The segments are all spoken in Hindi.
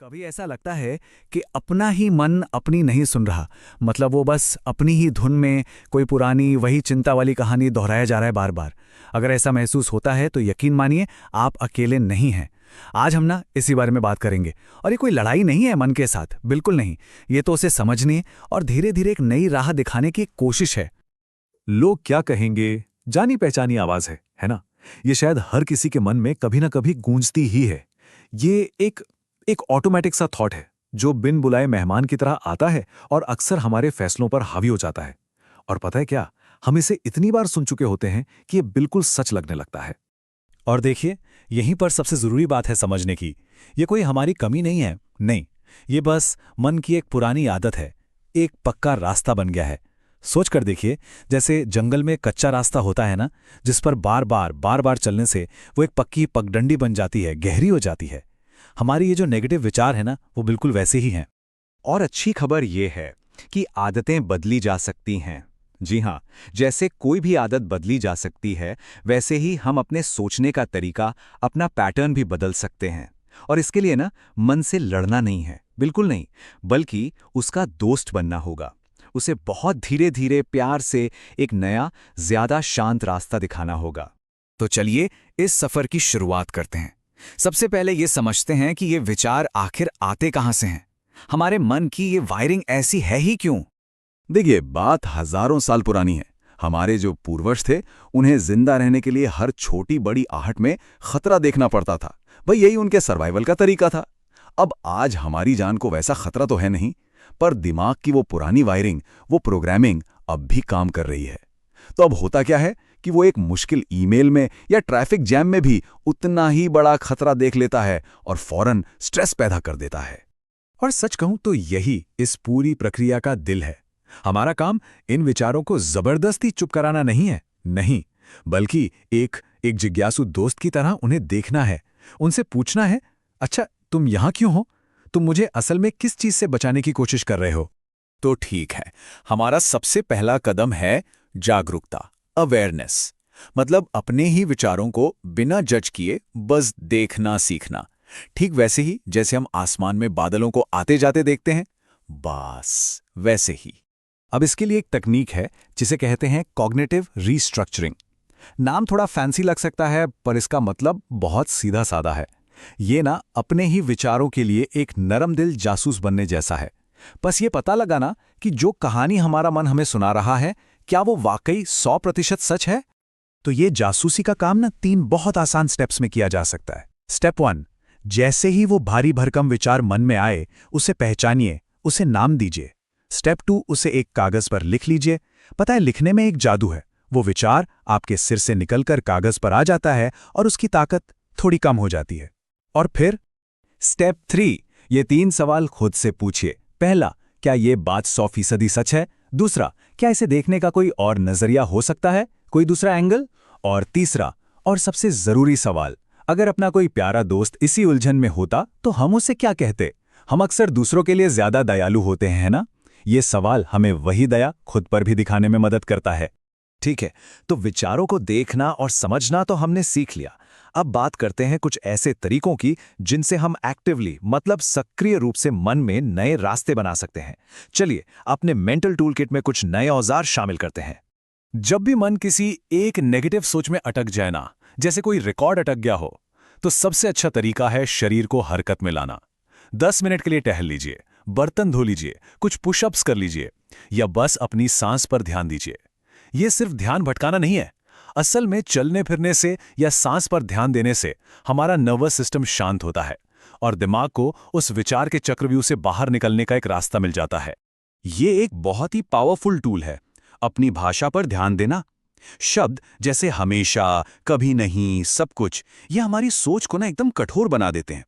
कभी ऐसा लगता है कि अपना ही मन अपनी नहीं सुन रहा। मतलब वो बस अपनी ही धुन में कोई पुरानी वही चिंता वाली कहानी दोहराया जा रहा है बार बार। अगर ऐसा महसूस होता है तो यकीन मानिए आप अकेले नहीं हैं। आज हम ना इसी बारे में बात करेंगे। और ये कोई लड़ाई नहीं है मन के साथ, बिल्कुल नहीं। ये तो उसे समझने और धीरे धीरे एक नई राह दिखाने की कोशिश है। लोग क्या कहेंगे, जानी पहचानी आवाज है ना। ये शायद हर किसी के मन में कभी ना कभी गूंजती ही है। ये एक ऑटोमेटिक सा थॉट है जो बिन बुलाए मेहमान की तरह आता है और अक्सर हमारे फैसलों पर हावी हो जाता है। और पता है क्या, हम इसे इतनी बार सुन चुके होते हैं कि ये बिल्कुल सच लगने लगता है। और देखिए, यहीं पर सबसे जरूरी बात है समझने की। ये कोई हमारी कमी नहीं है, नहीं। ये बस मन की एक पुरानी आदत है, एक पक्का रास्ता बन गया है। सोच कर देखिए, जैसे जंगल में कच्चा रास्ता होता है ना, जिस पर बार बार चलने से वो एक पक्की पगडंडी बन जाती है, गहरी हो जाती है। हमारी ये जो नेगेटिव विचार है ना, वो बिल्कुल वैसे ही हैं। और अच्छी खबर ये है कि आदतें बदली जा सकती हैं। जी हाँ, जैसे कोई भी आदत बदली जा सकती है, वैसे ही हम अपने सोचने का तरीका, अपना पैटर्न भी बदल सकते हैं। और इसके लिए ना, मन से लड़ना नहीं है, बिल्कुल नहीं, बल्कि उसका दोस्त बनना होगा। उसे बहुत धीरे धीरे प्यार से एक नया, ज्यादा शांत रास्ता दिखाना होगा। तो चलिए इस सफर की शुरुआत करते हैं। सबसे पहले ये समझते हैं कि ये विचार आखिर आते कहां से हैं। हमारे मन की ये वायरिंग ऐसी है ही क्यों? देखिए, बात हजारों साल पुरानी है। हमारे जो पूर्वज थे, उन्हें जिंदा रहने के लिए हर छोटी बड़ी आहट में खतरा देखना पड़ता था। भाई, यही उनके सर्वाइवल का तरीका था। अब आज हमारी जान को वैसा खतरा तो है नहीं, पर दिमाग की वो पुरानी वायरिंग, वो प्रोग्रामिंग अब भी काम कर रही है। तो अब होता क्या है कि वो एक मुश्किल ईमेल में या ट्रैफिक जैम में भी उतना ही बड़ा खतरा देख लेता है और फौरन स्ट्रेस पैदा कर देता है। और सच कहूं तो यही इस पूरी प्रक्रिया का दिल है। हमारा काम इन विचारों को जबरदस्ती चुप कराना नहीं है, नहीं, बल्कि एक जिज्ञासु दोस्त की तरह उन्हें देखना है। उनसे पूछना है, अच्छा तुम यहां क्यों हो? तुम मुझे असल में किस चीज से बचाने की कोशिश कर रहे हो? तो ठीक है, हमारा सबसे पहला कदम है जागरूकता, अवेयरनेस। मतलब अपने ही विचारों को बिना जज किए बस देखना सीखना। ठीक वैसे ही जैसे हम आसमान में बादलों को आते जाते देखते हैं, बस वैसे ही। अब इसके लिए एक तकनीक है जिसे कहते हैं कॉग्निटिव रीस्ट्रक्चरिंग। नाम थोड़ा फैंसी लग सकता है, पर इसका मतलब बहुत सीधा साधा है। ये ना अपने ही विचारों के लिए एक नरम दिल जासूस बनने जैसा है। बस ये पता लगाना कि जो कहानी हमारा मन हमें सुना रहा है, क्या वो वाकई 100% सच है? तो ये जासूसी का काम ना 3 बहुत आसान स्टेप्स में किया जा सकता है। स्टेप 1, जैसे ही वो भारी भरकम विचार मन में आए, उसे पहचानिए, उसे नाम दीजिए। स्टेप 2, उसे एक कागज पर लिख लीजिए। पता है, लिखने में एक जादू है। वो विचार आपके सिर से निकलकर कागज पर आ जाता है और उसकी ताकत थोड़ी कम हो जाती है। और फिर स्टेप 3, ये 3 सवाल खुद से पूछिए। पहला, क्या ये बात 100% सच है? दूसरा, क्या इसे देखने का कोई और नजरिया हो सकता है, कोई दूसरा एंगल? और तीसरा और सबसे जरूरी सवाल, अगर अपना कोई प्यारा दोस्त इसी उलझन में होता तो हम उसे क्या कहते? हम अक्सर दूसरों के लिए ज्यादा दयालु होते हैं ना? ये सवाल हमें वही दया खुद पर भी दिखाने में मदद करता है। ठीक है, तो विचारों को देखना और समझना तो हमने सीख लिया। अब बात करते हैं कुछ ऐसे तरीकों की जिनसे हम एक्टिवली, मतलब सक्रिय रूप से मन में नए रास्ते बना सकते हैं। चलिए अपने मेंटल टूलकिट में कुछ नए औजार शामिल करते हैं। जब भी मन किसी एक नेगेटिव सोच में अटक जाए ना, जैसे कोई रिकॉर्ड अटक गया हो, तो सबसे अच्छा तरीका है शरीर को हरकत में लाना। 10 मिनट के लिए टहल लीजिए, बर्तन धो लीजिए, कुछ पुशअप्स कर लीजिए, या बस अपनी सांस पर ध्यान दीजिए। ये सिर्फ ध्यान भटकाना नहीं है। असल में चलने फिरने से या सांस पर ध्यान देने से हमारा नर्वस सिस्टम शांत होता है और दिमाग को उस विचार के चक्रव्यूह से बाहर निकलने का एक रास्ता मिल जाता है। ये एक बहुत ही पावरफुल टूल है, अपनी भाषा पर ध्यान देना। शब्द जैसे हमेशा, कभी नहीं, सब कुछ, ये हमारी सोच को ना एकदम कठोर बना देते हैं।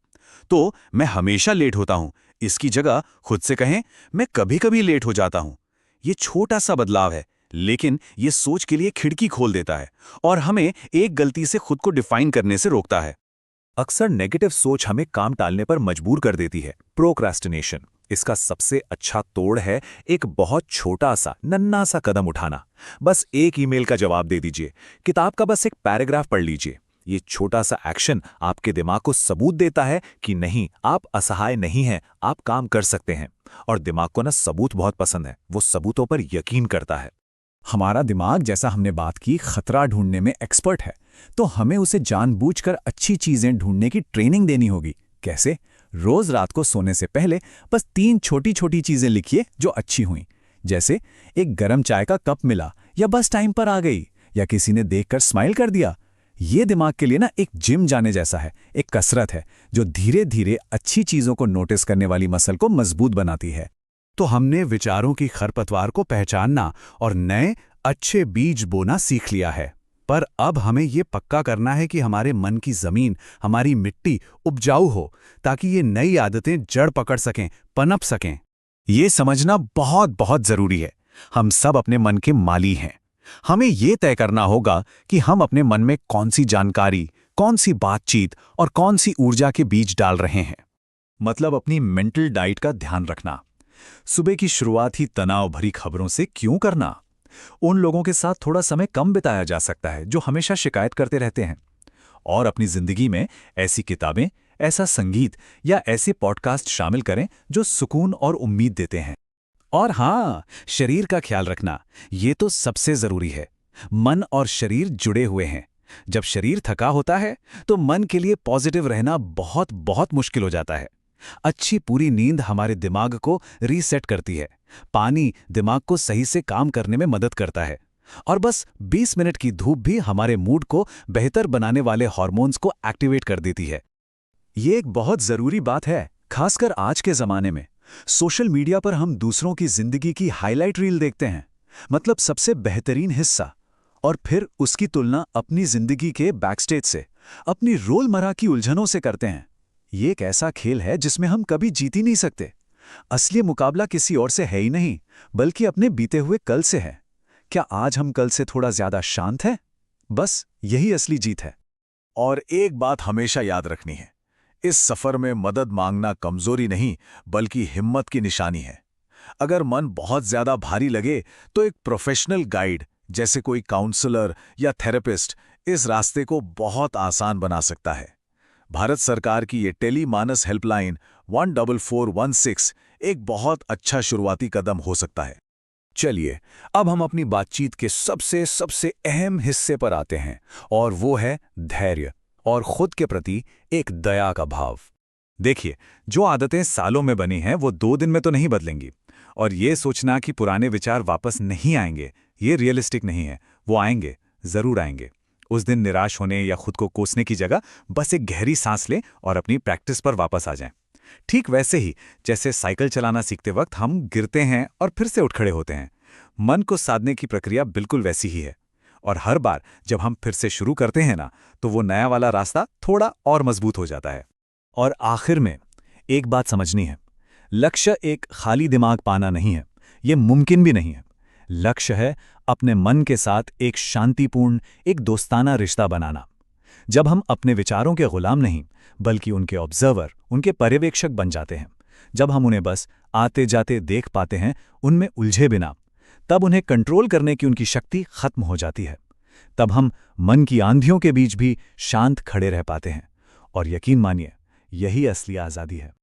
तो मैं हमेशा लेट होता हूं, इसकी जगह खुद से कहें, मैं कभी कभी लेट हो जाता हूं। ये छोटा सा बदलाव है, लेकिन ये सोच के लिए खिड़की खोल देता है और हमें एक गलती से खुद को डिफाइन करने से रोकता है। अक्सर नेगेटिव सोच हमें काम टालने पर मजबूर कर देती है, प्रोक्रास्टिनेशन। इसका सबसे अच्छा तोड़ है एक बहुत छोटा सा, नन्हा सा कदम उठाना। बस एक ईमेल का जवाब दे दीजिए, किताब का बस एक पैराग्राफ पढ़ लीजिए, ये छोटा सा एक्शन आपके दिमाग को सबूत देता है कि नहीं, आप असहाय नहीं हैं, आप काम कर सकते हैं। और दिमाग को ना सबूत बहुत पसंद है, वो सबूतों पर यकीन करता है। हमारा दिमाग, जैसा हमने बात की, खतरा ढूंढने में एक्सपर्ट है, तो हमें उसे जानबूझकर अच्छी चीजें ढूंढने की ट्रेनिंग देनी होगी। कैसे? रोज रात को सोने से पहले बस 3 छोटी छोटी चीजें लिखिए जो अच्छी हुई। जैसे एक गरम चाय का कप मिला, या बस टाइम पर आ गई, या किसी ने देखकर स्माइल कर दिया। ये दिमाग के लिए ना एक जिम जाने जैसा है, एक कसरत है जो धीरे धीरे अच्छी चीजों को नोटिस करने वाली मसल को मजबूत बनाती है। तो हमने विचारों की खरपतवार को पहचानना और नए अच्छे बीज बोना सीख लिया है। पर अब हमें ये पक्का करना है कि हमारे मन की जमीन, हमारी मिट्टी उपजाऊ हो, ताकि ये नई आदतें जड़ पकड़ सकें, पनप सकें। ये समझना बहुत बहुत जरूरी है। हम सब अपने मन के माली हैं। हमें ये तय करना होगा कि हम अपने मन में कौन सी जानकारी, कौन सी बातचीत और कौन सी ऊर्जा के बीज डाल रहे हैं। मतलब अपनी मेंटल डाइट का ध्यान रखना। सुबह की शुरुआत ही तनाव भरी खबरों से क्यों करना? उन लोगों के साथ थोड़ा समय कम बिताया जा सकता है जो हमेशा शिकायत करते रहते हैं। और अपनी जिंदगी में ऐसी किताबें, ऐसा संगीत या ऐसे पॉडकास्ट शामिल करें जो सुकून और उम्मीद देते हैं। और हाँ, शरीर का ख्याल रखना, ये तो सबसे जरूरी है। मन और शरीर जुड़े हुए हैं। जब शरीर थका होता है तो मन के लिए पॉजिटिव रहना बहुत बहुत मुश्किल हो जाता है। अच्छी पूरी नींद हमारे दिमाग को रीसेट करती है। पानी दिमाग को सही से काम करने में मदद करता है। और बस 20 मिनट की धूप भी हमारे मूड को बेहतर बनाने वाले हार्मोन्स को एक्टिवेट कर देती है। ये एक बहुत जरूरी बात है, खासकर आज के जमाने में। सोशल मीडिया पर हम दूसरों की जिंदगी की हाईलाइट रील देखते हैं, मतलब सबसे बेहतरीन हिस्सा, और फिर उसकी तुलना अपनी जिंदगी के बैकस्टेज से, अपनी रोजमर्रा की उलझनों से करते हैं। ये एक ऐसा खेल है जिसमें हम कभी जीत ही नहीं सकते। असली मुकाबला किसी और से है ही नहीं, बल्कि अपने बीते हुए कल से है। क्या आज हम कल से थोड़ा ज्यादा शांत हैं? बस यही असली जीत है। और एक बात हमेशा याद रखनी है, इस सफर में मदद मांगना कमजोरी नहीं, बल्कि हिम्मत की निशानी है। अगर मन बहुत ज्यादा भारी लगे तो एक प्रोफेशनल गाइड, जैसे कोई काउंसलर या थेरेपिस्ट, इस रास्ते को बहुत आसान बना सकता है। भारत सरकार की ये टेली मानस हेल्पलाइन 14416 एक बहुत अच्छा शुरुआती कदम हो सकता है। चलिए, अब हम अपनी बातचीत के सबसे सबसे अहम हिस्से पर आते हैं, और वो है धैर्य और खुद के प्रति एक दया का भाव। देखिए, जो आदतें सालों में बनी हैं वो 2 दिन में तो नहीं बदलेंगी। और ये सोचना कि पुराने विचार वापस नहीं आएंगे, ये रियलिस्टिक नहीं है। वो आएंगे, जरूर आएंगे। उस दिन निराश होने या खुद को कोसने की जगह बस एक गहरी सांस लें और अपनी प्रैक्टिस पर वापस आ जाएं। ठीक वैसे ही जैसे साइकिल चलाना सीखते वक्त हम गिरते हैं और फिर से उठ खड़े होते हैं, मन को साधने की प्रक्रिया बिल्कुल वैसी ही है। और हर बार जब हम फिर से शुरू करते हैं ना, तो वो नया वाला रास्ता थोड़ा और मजबूत हो जाता है। और आखिर में एक बात समझनी है, लक्ष्य एक खाली दिमाग पाना नहीं है, ये मुमकिन भी नहीं है। लक्ष्य है अपने मन के साथ एक शांतिपूर्ण, एक दोस्ताना रिश्ता बनाना। जब हम अपने विचारों के गुलाम नहीं, बल्कि उनके ऑब्जर्वर, उनके पर्यवेक्षक बन जाते हैं, जब हम उन्हें बस आते जाते देख पाते हैं, उनमें उलझे बिना, तब उन्हें कंट्रोल करने की उनकी शक्ति खत्म हो जाती है। तब हम मन की आंधियों के बीच भी शांत खड़े रह पाते हैं। और यकीन मानिए, यही असली आज़ादी है।